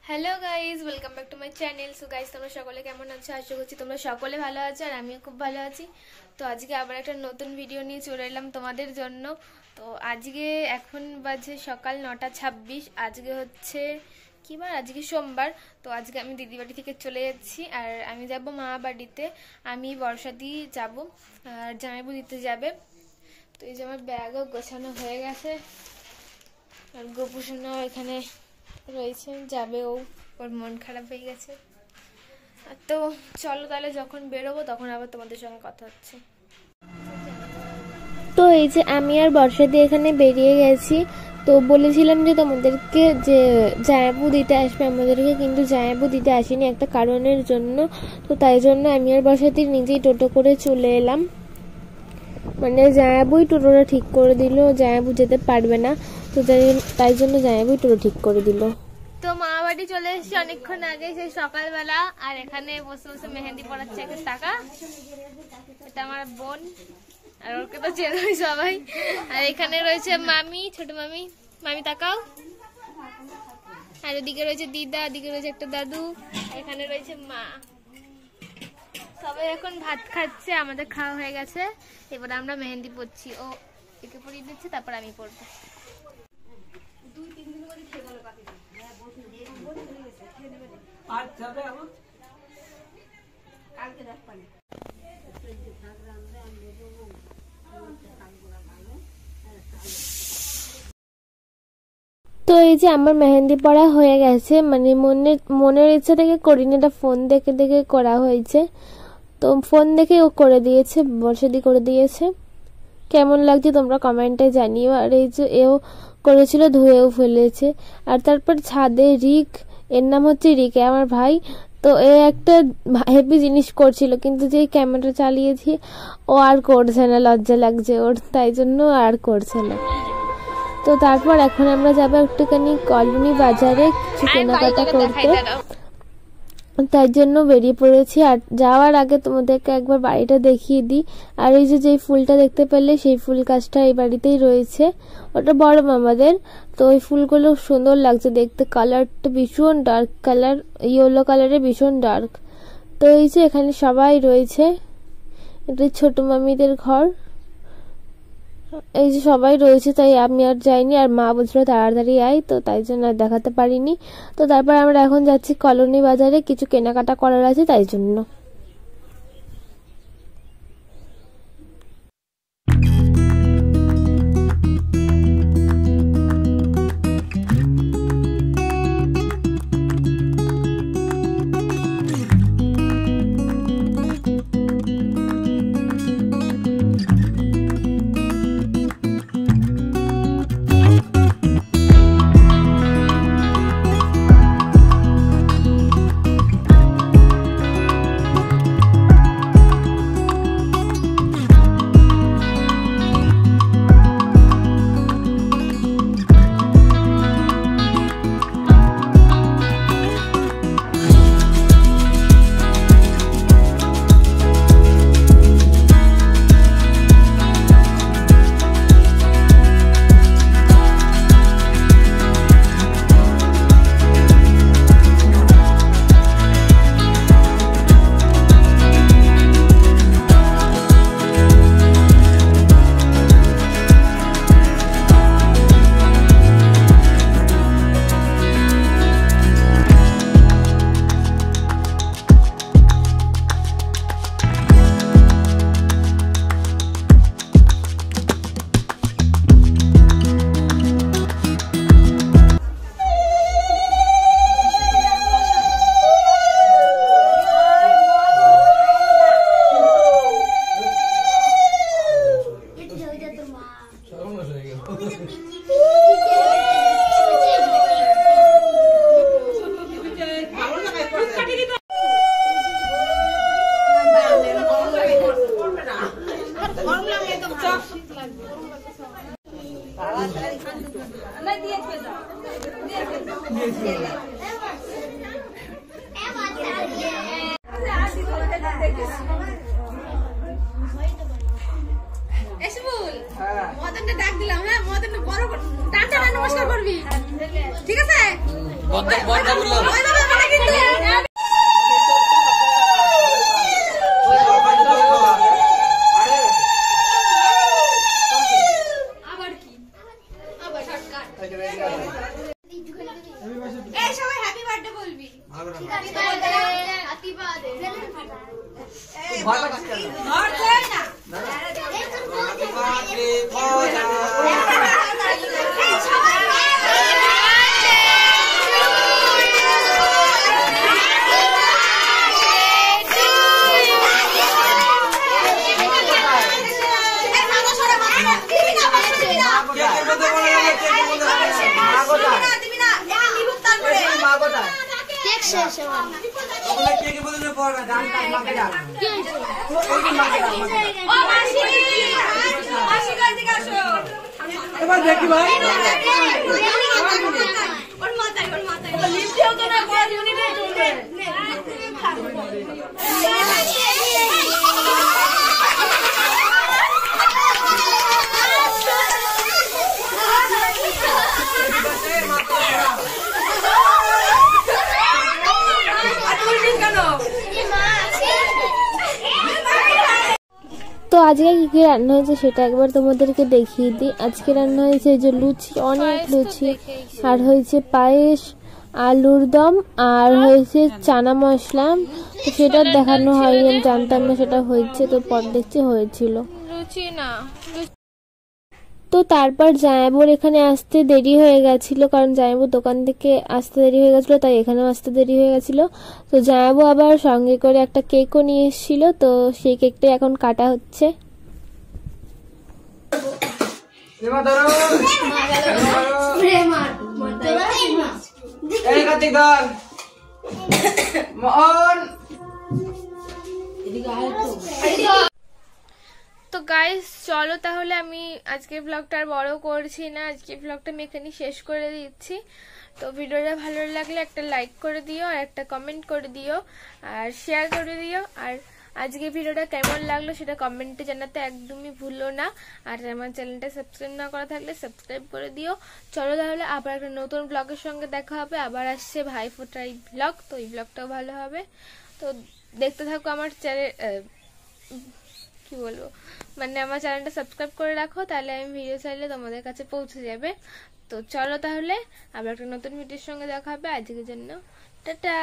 Hello guys, welcome back to my channel. So guys, তোমরা সকলে কেমন আছো? আশা করছি তোমরা সকলে ভালো আছো আর আমিও খুব ভালো আছি। তো আজকে আবার একটা নতুন ভিডিও নিয়ে চলে এলাম তোমাদের জন্য। তো আজকে এখন বাজে সকাল 9:26। আজকে হচ্ছে কী বার? আজকে সোমবার। তো আজকে আমি দিদি বাড়ি থেকে চলে যাচ্ছি আর আমি যাব মা বাড়িতে। আমি বর্ষাদি যাব আর জামাইবু দিতে যাবে। তো এই যে আমার ব্যাগও গোছানো হয়ে গেছে আর গোপুসোনাও এখানে রয়েছে, যাবে। ওর মন খারাপ হয়ে গেছে। তো চলো তাহলে, যখন বেরোবো তখন আবার তোমাদের সঙ্গে কথা হচ্ছে। তো এই যে আমি আর বর্ষাদি এখানে বেরিয়ে গেছি। তো বলেছিলাম যে তোমাদেরকে যে জামাইবু দিতে আসবে আমাদেরকে, কিন্তু জামাইবু দিতে আসেনি একটা কারণের জন্য। তো তাই জন্য আমি আর বর্ষাদি নিজেই টোটো করে চলে এলাম। মানে জামাইবুই টোটোটা ঠিক করে দিল, জামাইবু যেতে পারবে না। তো তাই জন্য জামাইবুই টোটো ঠিক করে দিল। তো মা বাড়ি চলে এসেছি অনেকক্ষণ আগে, সেই সকালবেলা। আর এখানে বসে বসে মেহেন্দি পড়াচ্ছে একটা টাকা। এটা আমার বোন, আর ওকে তো চেনোই সবাই। আর এখানে রয়েছে মামি, ছোট মামি। মামি তাকাও। আর ওদিকে রয়েছে দিদা, ওদিকে রয়েছে একটা দাদু, এখানে রয়েছে মা। সবাই এখন ভাত খাচ্ছে, আমাদের খাওয়া হয়ে গেছে। এবার আমরা মেহেন্দি পড়ছি। ও একে পরিয়ে দিচ্ছে, তারপর আমি পড়বো। তো এই যে আমার মেহেন্দি পড়া হয়ে গেছে, মানে মনের ইচ্ছা থেকে করিনি, এটা ফোন দেখে দেখে করা হয়েছে। তো ফোন দেখে ও করে দিয়েছে, বর্ষাদি করে দিয়েছে। কেমন লাগছে তোমরা কমেন্টে জানিও। আর এই যে এও করেছিল, ধুয়েও ফেলেছে। আর তারপর ছাদে রিক, এর নাম হচ্ছে রিকে, আমার ভাই। তো এ একটা হেভি জিনিস করছিল, কিন্তু যে ক্যামেরা চালিয়েছি ও আর করছে না, লজ্জা লাগছে ওর, তাই জন্য আর করছে না। তো তারপর এখন আমরা যাবো একটুখানি কলোনি বাজারে কিছু কেনাকাটা করতে, তাই জন্য বেরিয়ে পড়েছি। আর যাওয়ার আগে তোমাদেরকে একবার বাড়িটা দেখিয়ে দিই। আর এই যে ফুলটা দেখতে পেলে, সেই ফুল গাছটা এই বাড়িতেই রয়েছে, ওটা বড় মামাদের। তো ওই ফুলগুলো সুন্দর লাগছে দেখতে, কালারটা ভীষণ ডার্ক কালার, ইয়েলো কালারের ভীষণ ডার্ক। তো এই যে এখানে সবাই রয়েছে, এটা ছোট মামিদের ঘর। এই যে সবাই রয়েছে, তাই আমি আর যাইনি। আর মা বলছিল তাড়াতাড়ি আয়, তো তাই জন্য আর দেখাতে পারিনি। তো তারপর আমরা এখন যাচ্ছি কলোনি বাজারে, কিছু কেনাকাটা করার আছে তাই জন্য। ডাক দিলাম, হ্যাঁ মদন বড় টাটা নমস্কার করবি, ঠিক আছে? এবার দেখি ভাই তো আজকে কি কি রান্না হয়েছে সেটা একবার তোমাদেরকে দেখিয়ে দিই। আজকে রান্না হয়েছে এই যে লুচি, অনেক লুচি, আর হয়েছে পায়েস, আলুর দম, আর হয়েছে চানা মশলা। তো সেটা দেখানো হয়নি, আমি জানতাম না সেটা হয়েছে, তো পর দেখছি হয়েছিল। তো তারপর জামাইবাবুর এখানে আসতে দেরি হয়ে গেছিল, কারণ জামাইবাবুর দোকান থেকে আসতে দেরি হয়ে গেছিলো, তাই এখানেও আসতে দেরি হয়ে গেছিলো। তো জামাইবাবু আবার সঙ্গে করে একটা কেকও নিয়ে এসেছিল, তো সেই কেকটাই এখন কাটা হচ্ছে। তো গাইস চলো তাহলে আমি আজকে ব্লগটা আর বড় করছি না, আজকে ব্লগটা আমি এখানেই শেষ করে দিচ্ছি। তো ভিডিওটা ভালো লাগলে একটা লাইক করে দিও, আর একটা কমেন্ট করে দিও, আর শেয়ার করে দিও। আর আজকে ভিডিওটা কেমন লাগলো সেটা কমেন্টে জানাতে একদমই ভুলো না। আর আমার চ্যানেলটা সাবস্ক্রাইব না করা থাকলে সাবস্ক্রাইব করে দিও। চলো তাহলে আবার একটা নতুন ব্লগের সঙ্গে দেখা হবে। আবার আসছে ভাইফোঁটার এই ব্লগ, তো এই ব্লগটাও ভালো হবে। তো দেখতে থাকো আমার চ্যানেল, কি বলবো, মানে আমার চ্যানেলটা সাবস্ক্রাইব করে রাখো, তাহলে আমি ভিডিও চাইলে তোমাদের কাছে পৌঁছে যাবে। তো চলো তাহলে আবার একটা নতুন ভিডিওর সঙ্গে দেখা হবে। আজকের জন্য টাটা।